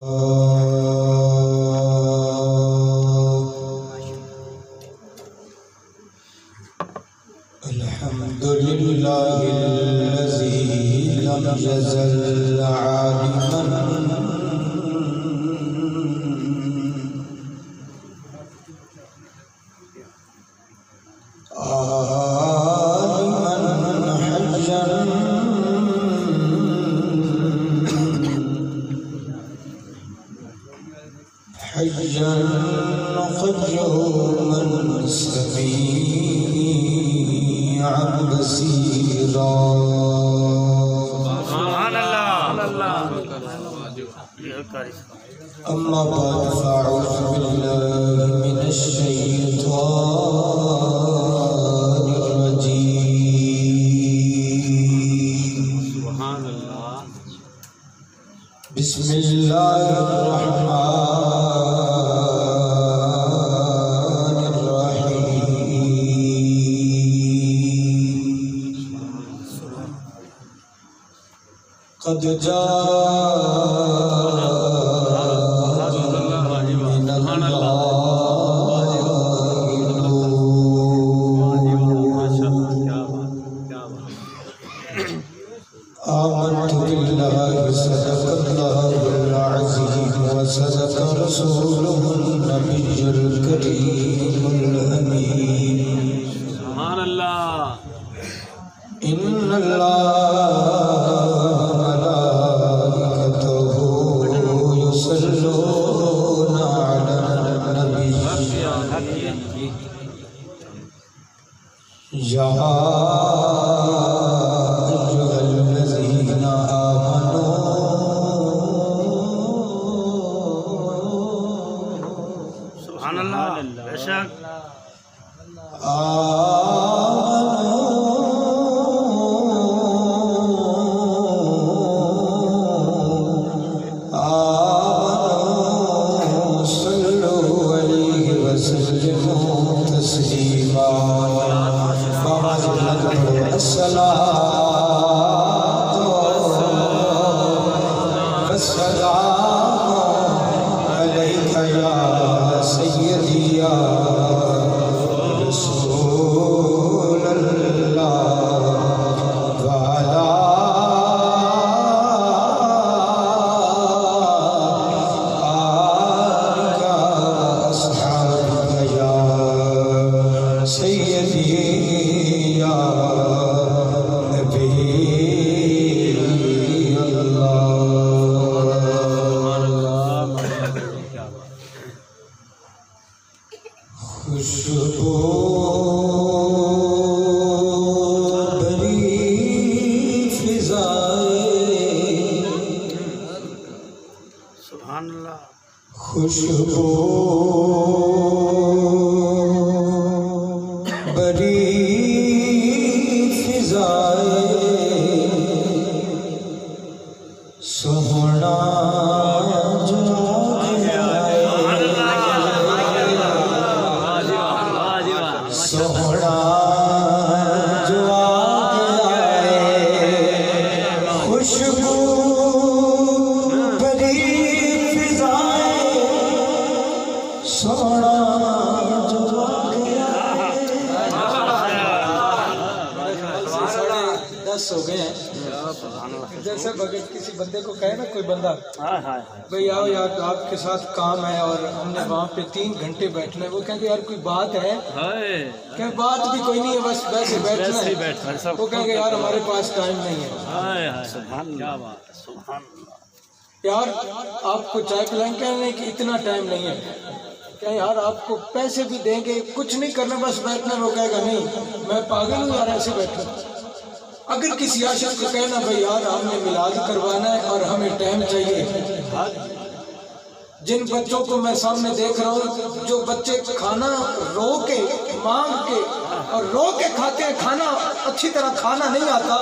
الحمد لله الذي لم يزل عالما حيا قيوما سميعا بصيرا. سبحان اللہ. أما بعد فأعوذ بالله من الشيطان الرجيم. سبحان اللہ. بسم الله الرحمن الرحيم. قد آمنت بالله صدق الله العظيم وصدق رسوله النبي الكريم الأمين. سبحان اللہ. إن الله وملائكته يصلون على النبي يا سبحان اللہ. بے شک. صلوا عليه وسلموا تسليما. الصلاة والسلام عليك يا سيدي يا رسول الله وعلى آلك أصحابك يا سيدي يا نبي الله. خوشبو بری فضائیں. سبحان اللہ. خوشبو بری فضائیں. سوہنا سوہنا جو آئے خوشبو بری فضائیں. سوہنا جو ہو گئے ہیں. جیسے بغیر کسی بندے کو کہے نا کوئی بندہ بھئی آؤ یار آپ کے ساتھ کام ہے اور ہم نے وہاں پہ 3 گھنٹے بیٹھنا ہے. وہ کہیں گے یار کوئی بات ہے؟ کہ بات بھی کوئی نہیں ہے, بس ویسے بیٹھنا ہے. وہ کہیں گے یار ہمارے پاس ٹائم نہیں ہے. یار آپ کو چائے پلائیں کہنے کہ اتنا ٹائم نہیں ہے. کہ یار آپ کو پیسے بھی دیں گے, کچھ نہیں کرنا بس بیٹھنا. وہ کہے گا نہیں میں پاگل ہوں یار ایسے بیٹھنا. اگر کسی عاشق کو کہنا بھئی یار ہم نے میلاد کروانا ہے اور ہمیں ٹائم چاہیے. جن بچوں کو میں سامنے دیکھ رہا ہوں جو بچے کھانا رو کے مانگ کے اور رو کے کھاتے ہیں, کھانا اچھی طرح کھانا نہیں آتا,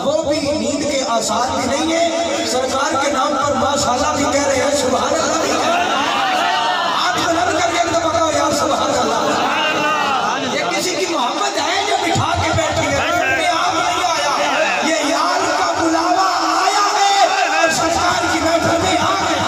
وہ بھی نیند کے آثار بھی نہیں ہے. سرکار کے نام پر ماشاءاللہ بھی کہہ رہے ہیں, سبحان اللہ بھی کہہ رہے ہیں. آپ کو لڑ کر کے بتاؤ یار سبحان اللہ. یہ کسی کی محبت ہے جو بٹھا کے بیٹھی ہے. یہ یار کا بلاوا آیا ہے اور سرکار کی محفل میں آ گیا.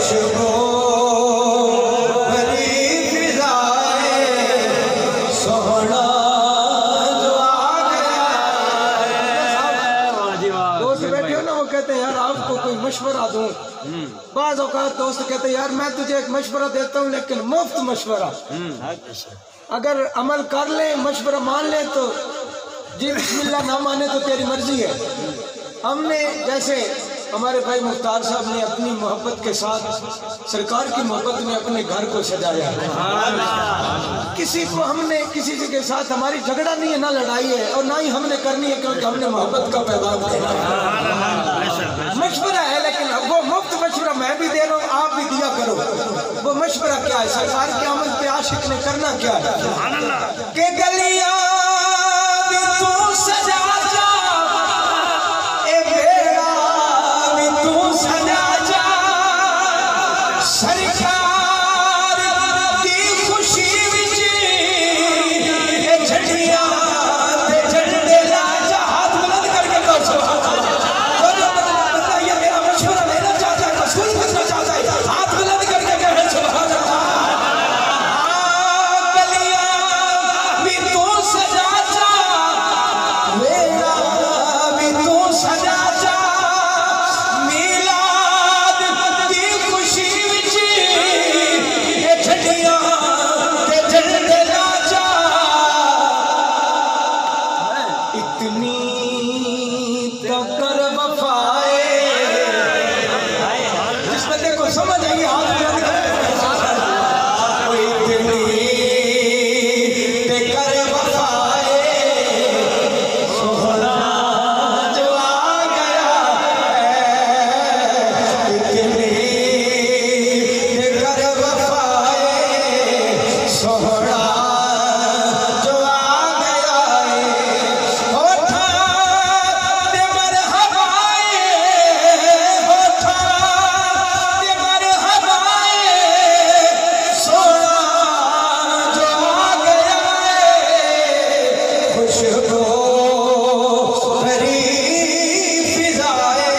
خوشبو بھری فضائیں سوہنا جو آ گیا دوست بیٹھے ہو نا، وہ کہتے ہیں یار آپ کو کوئی مشورہ دوں. بعض اوقات دوست کہتے ہیں یار میں تجھے ایک مشورہ دیتا ہوں لیکن مفت مشورہ، اگر عمل کر لے مشورہ مان لے تو جی بسم اللہ، نہ مانے تو تیری مرضی ہے. ہم نے جیسے ہمارے بھائی مختار صاحب نے اپنی محبت کے ساتھ سرکار کی محبت میں اپنے گھر کو سجایا. کسی کو ہم نے کسی کے ساتھ ہماری جھگڑا نہیں ہے، نہ لڑائی ہے، اور نہ ہی ہم نے کرنی ہے، کیونکہ ہم نے محبت کا پیغام دینا ہے. مشورہ ہے لیکن وہ مفت مشورہ میں بھی دے رہا ہوں، آپ بھی دیا کرو. وہ مشورہ کیا ہے؟ سرکار کے عمل پہ عاشق نے کرنا کیا ہے کہ گلیاں بھی تو سجا جا، اے بیڑا بھی تو سجا جا، سرکار کی خوشی وچ اے جھنڈیاں تے جھنڈے لا جا. ہاتھ بلند کر کے کہو سبحان اللہ. جو بندہ یہ میرا مشورہ لینا چاہتا ہے، وصول کرنا چاہتا ہے، ہاتھ بلند کر کے کہے سبحان اللہ. گلیاں بھی تو سجا جا، میرا بھی تو سجا جا، میلاد کی خوشی وچ اے جھنڈیاں تے جھنڈے لا جا. اتنی تو کر وفائے، جس بندے کو سمجھ آئی ہاتھ بلند کر کے اتنی تے کر وفائے سوہنا جو آ گیا ہے. اتنی تے کر وفائے سوہنا جو آ گیا ہے. ہوٹھاں تے مرحبائے، ہوٹھاں تے مرحبائے سونا جو آ گیا ہے. خوشبو بھری فضائیں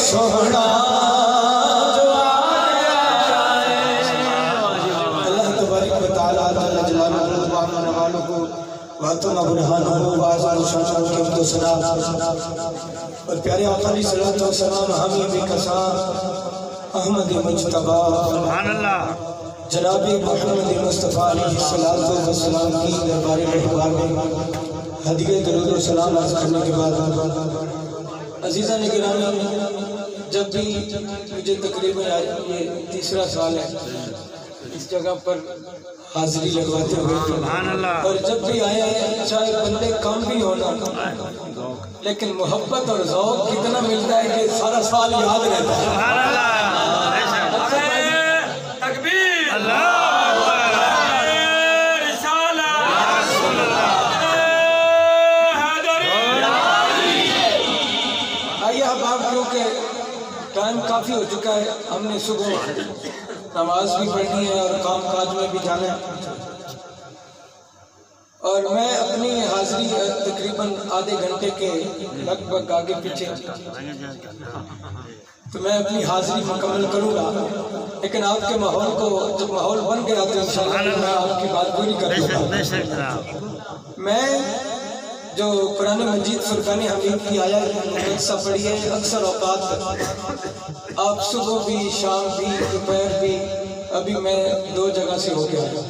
سونا جو آ گیا ہے. اللہ تبارک و تعالیٰ جل جلالہ رضوان والوں کو واتنا برہان ہو بازار شان کے حمد و ثنا اور پیارے آقا علیہ الصلوۃ والسلام حبیب کسان احمد مجتبی سبحان اللہ. جناب محمد مصطفیٰ علیہ الصلوۃ والسلام کی دربار رحمت میں ہدیہ درود و سلام عرض کرنے کے بعد عزیزان گرامی، جب بھی مجھے تقریباً یہ تیسرا سال ہے اس جگہ پر حاضری لگواتے ہوئے، سبحان اللہ. اور جب بھی آئے ہیں چاہے بندے کم بھی ہونا لیکن محبت اور ذوق کتنا ملتا ہے کہ سارا سال یاد رہتا ہے. سبحان اللہ. تکبیر. اللہ اکبر. رسالت. آئیے احباب، کیونکہ ٹائم کافی ہو چکا ہے، ہم نے صبح نماز بھی پڑھنی ہے اور کام کاج میں بھی جانا ہے، اور میں اپنی حاضری تقریباً آدھے گھنٹے کے لگ بھگ آگے پیچھے، تو میں اپنی حاضری مکمل کروں گا. لیکن آپ کے ماحول کو جب ماحول بن گیا تو انشاءاللہ میں آپ کی بات پوری کروں گا. میں جو قرآن مجید فرقان حمید کی آیت مقدسہ پڑھی ہے، اکثر اوقات آپ صبح بھی، شام بھی، دوپہر بھی، ابھی میں 2 جگہ سے ہو گیا ہوں،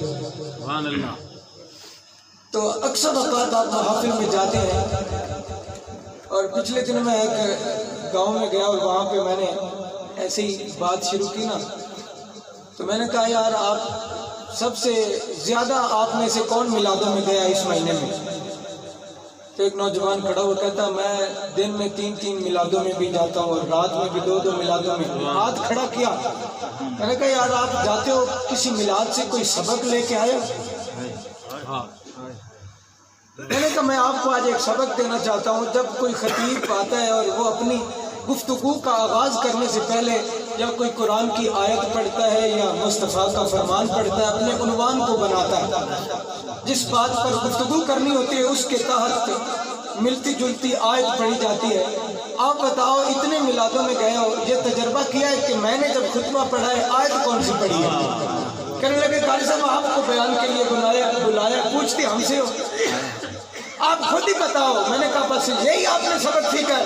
سبحان اللہ. تو اکثر اوقات آپ محافل میں جاتے ہیں. اور پچھلے دن میں ایک گاؤں میں گیا اور وہاں پہ میں نے ایسے ہی بات شروع کی نا، تو میں نے کہا یار آپ سب سے زیادہ آپ میں سے کون میلادوں میں گیا اس مہینے میں؟ تو ایک نوجوان کھڑا ہوا کہتا میں دن میں 3 میلادوں میں بھی جاتا ہوں اور رات میں بھی 2 میلادوں میں. ہاتھ کھڑا کیا. میں نے کہا یار آپ جاتے ہو کسی میلاد سے کوئی سبق لے کے آئے ہو؟ میں نے کہا میں آپ کو آج ایک سبق دینا چاہتا ہوں. جب کوئی خطیب آتا ہے اور وہ اپنی گفتگو کا آغاز کرنے سے پہلے یا کوئی قرآن کی آیت پڑھتا ہے یا مصطفیٰ کا فرمان پڑھتا ہے، اپنے عنوان کو بناتا ہے. جس بات پر گفتگو کرنی ہوتی ہے اس کے تحت ملتی جلتی آیت پڑھی جاتی ہے. آپ بتاؤ اتنے میلادوں میں گئے ہو، یہ تجربہ کیا ہے کہ میں نے جب خطبہ پڑھا ہے آیت کون سی پڑھی ہے؟ کہنے لگے قاری صاحب آپ کو بیان کے لیے بلایا پوچھتے ہم سے ہو، آپ خود ہی بتاؤ۔ میں نے کہا بس یہی آپ نے سبق سیکھا ہے،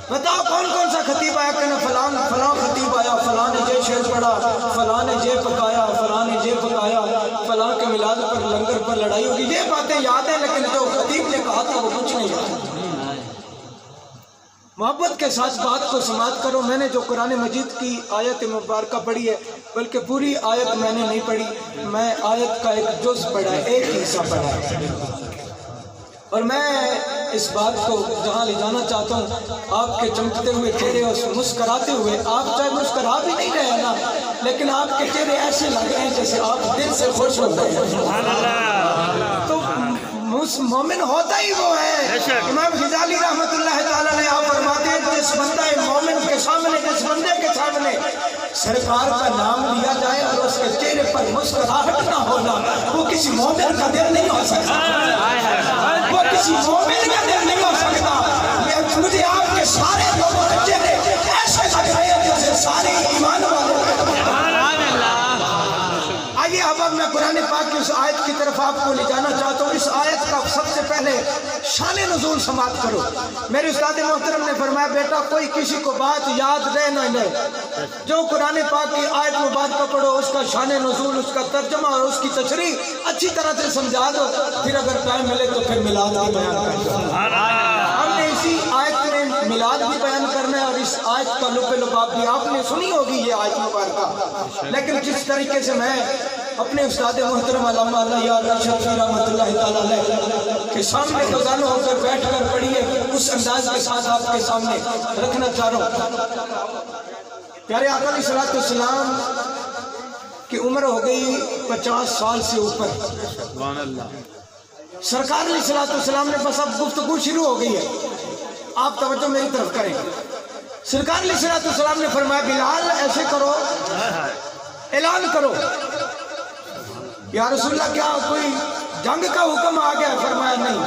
بتاؤ کون کون سا خطیب آیا؟ کہنا فلاں خطیب آیا، فلاں نے یہ شعر پڑھا، فلاں نے یہ پکایا، فلاں نے یہ پکایا، فلاں کے میلاد پر لنگر پر لڑائی ہوگی۔ یہ باتیں یاد ہیں لیکن جو خطیب نے کہا تھا وہ کچھ نہیں یاد۔ محبت کے ساتھ بات کو سماعت کرو۔ میں نے جو قرآن مجید کی آیت مبارکہ پڑھی ہے، بلکہ پوری آیت میں نے نہیں پڑھی، میں آیت کا ایک جز پڑھا ہے، ایک حصہ پڑھا ہے، اور میں اس بات کو جہاں لے جانا چاہتا ہوں، آپ کے چمکتے ہوئے چہرے اور مسکراتے ہوئے، آپ چاہے مسکرا بھی نہیں رہے نا، لیکن آپ کے چہرے ایسے لگ رہے ہیں جیسے آپ دل سے خوش ہو رہے ہیں۔ تو مومن ہوتا ہی وہ ہے۔ امام غزالی رحمۃ اللہ تعالیٰ نے آپ فرماتے ہیں جس بندہ مومن کے سامنے، جس بندے کے سامنے سرکار کا نام لیا جائے اور اس کے چہرے پر مسکراہٹ نہ ہونا، وہ کسی مومن کا دل نہیں ہو سکتا، وہ کسی مومن کا دل نہیں ہو سکتا۔ مجھے آپ کے سارے لوگوں کے چہرے ایسے لگ رہے ہیں جیسے سارے ایمان والوں کے۔ آئیے اب میں قرآن پاک کی اس آیت کی طرف آپ کو لے جانا چاہتا ہوں۔ اس آیت کا سب سے پہلے شان نزول سماعت کرو۔ میرے استاد محترم نے فرمایا بیٹا کوئی کسی کو بات یاد رہے نہ لے، جو قرآن پاک کی آیت مبارکہ پڑھو اس کا شان نزول، اس کا ترجمہ اور اس کی تشریح اچھی طرح سے سمجھا دو، پھر اگر ٹائم ملے تو پھر میلاد بھی بیان کر دو۔ ہم نے اسی آیت میں میلاد بھی بیان کرنا ہے، اور اس آیت کا لب لباب بھی آپ نے سنی ہوگی یہ آیت مبارکہ، لیکن جس طریقے سے میں اپنے استاد محترم علامہ اللہ شفیع رحمۃ اللہ تعالیٰ علیہ کے سامنے خزانہ ہو کر بیٹھ کر پڑھی ہے، اس انداز کے ساتھ آپ کے سامنے رکھنا چاہ رہا ہوں۔ پیارے آقا علیہ الصلوۃ والسلام کی عمر ہو گئی 50 سال سے اوپر۔ سرکار علیہ الصلوۃ والسلام نے بس اب گفتگو شروع ہو گئی ہے، آپ توجہ میری طرف کریں۔ سرکار علیہ الصلوۃ والسلام نے فرمایا بلال ایسے کرو، اعلان کرو۔ یا رسول اللہ کیا کوئی جنگ کا حکم آ گیا؟ فرمایا نہیں۔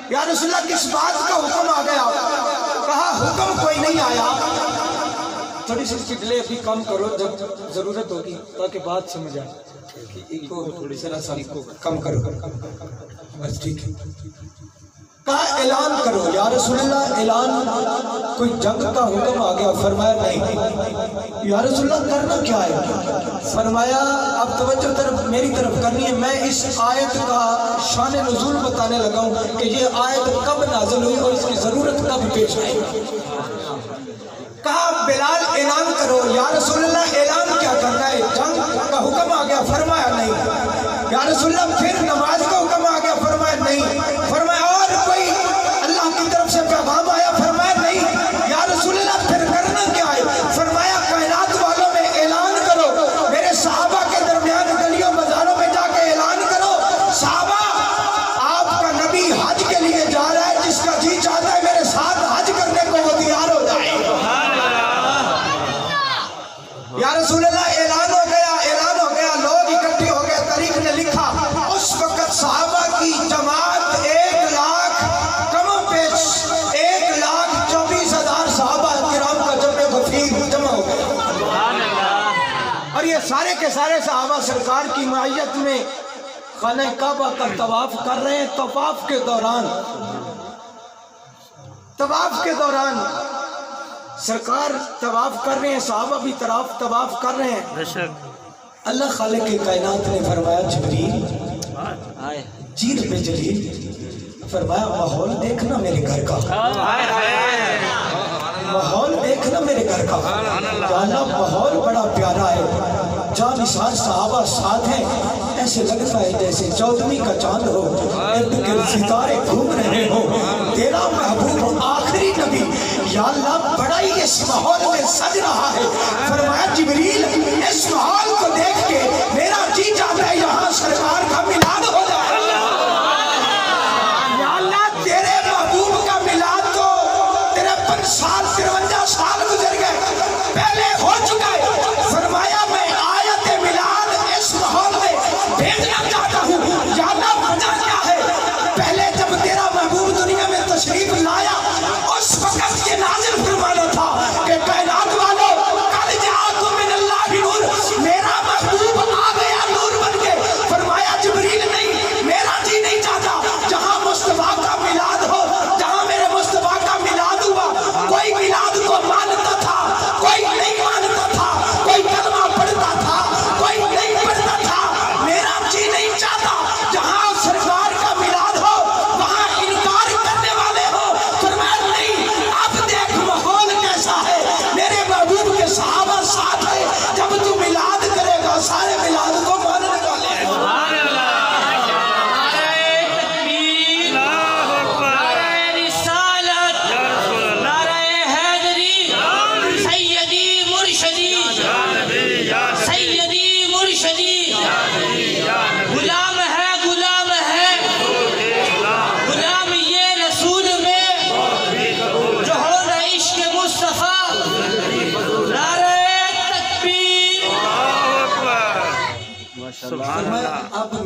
یا رسول اللہ کس بات کا حکم آ گیا؟ کہا حکم کوئی نہیں آیا، تھوڑی سی اس کی ڈیلے ابھی کم کرو جب ضرورت ہوگی تاکہ بات سمجھ آئے، تھوڑی سا کم کرو، بس ٹھیک ہے۔ کہا اعلان کرو۔ یا رسول اللہ اعلان کوئی جنگ کا حکم آ گیا؟ فرمایا نہیں۔ یا رسول اللہ کرنا کیا ہے؟ فرمایا اب توجہ طرف میری طرف کرنی ہے، میں اس آیت کا شان نزول بتانے لگا ہوں کہ یہ آیت کب نازل ہوئی اور اس کی ضرورت کب پیش آئی۔ کہا بلال اعلان کرو۔ یا رسول اللہ اعلان کیا کرنا ہے؟ جنگ کا حکم آ گیا؟ فرمایا نہیں۔ یا رسول اللہ پھر نماز کا حکم آ گیا؟ فرمایا نہیں۔ فرمایا اور کوئی اللہ کی طرف سے پیغام آیا؟ فرمایا نہیں۔ یا رسول اللہ پھر کرنا کیا ہے؟ فرمایا کائنات والوں میں اعلان کرو، میرے صحابہ کے درمیان گلیوں بازاروں میں جا کے اعلان کرو، صحابہ آپ کا نبی حج کے لیے جا رہا ہے، جس کا جی چاہتا ہے میرے ساتھ حج کرنے کو وہ تیار ہو جائے۔ یا رسول اللہ اعلان ہو گیا، اعلان ہو گیا، لوگ اکٹھے ہو گئے۔ تاریخ نے لکھا اس وقت صحابہ کی جماعت 1 لاکھ کم و بیش 1,24,000 صحابہ کرام کا جمع غفیر جمع ہو گیا، اور یہ سارے کے سارے صحابہ سرکار کی معیت میں خانہ کعبہ کا طواف کر رہے ہیں۔ طواف کے دوران سرکار طواف کر رہے ہیں، صحابہ بھی طواف کر رہے ہیں۔ اللہ خالق کائنات نے فرمایا جبریل جیر پہ جلیل، فرمایا ماحول دیکھنا میرے گھر کا، ماحول دیکھنا میرے گھر کا۔ یا اللہ ماحول بڑا پیارا ہے، جان نثار صحابہ ساتھ ہیں، ایسے لگتا ہے جیسے 14ویں کا چاند ہو، ارد گرد ستارے گھوم رہے ہو، تیرا محبوب آخری نبی یا اللہ بڑا ہی اس ماحول میں سج رہا ہے۔ فرمایا جبریل اس ماحول کو دیکھ کے میرا جی چاہتا ہے یہاں سرکار کا میلاد ہو جائے۔ یا اللہ تیرے محبوب کا میلاد تو 53 سال 53 سال گزر گئے، پہلے ہو چکا ہے۔ فرمایا میں آیت میلاد اس ماحول میں بھیجنا چاہتا ہوں۔ یا اللہ وجہ کیا ہے؟ پہلے جب تیرا محبوب دنیا میں تشریف لایا اس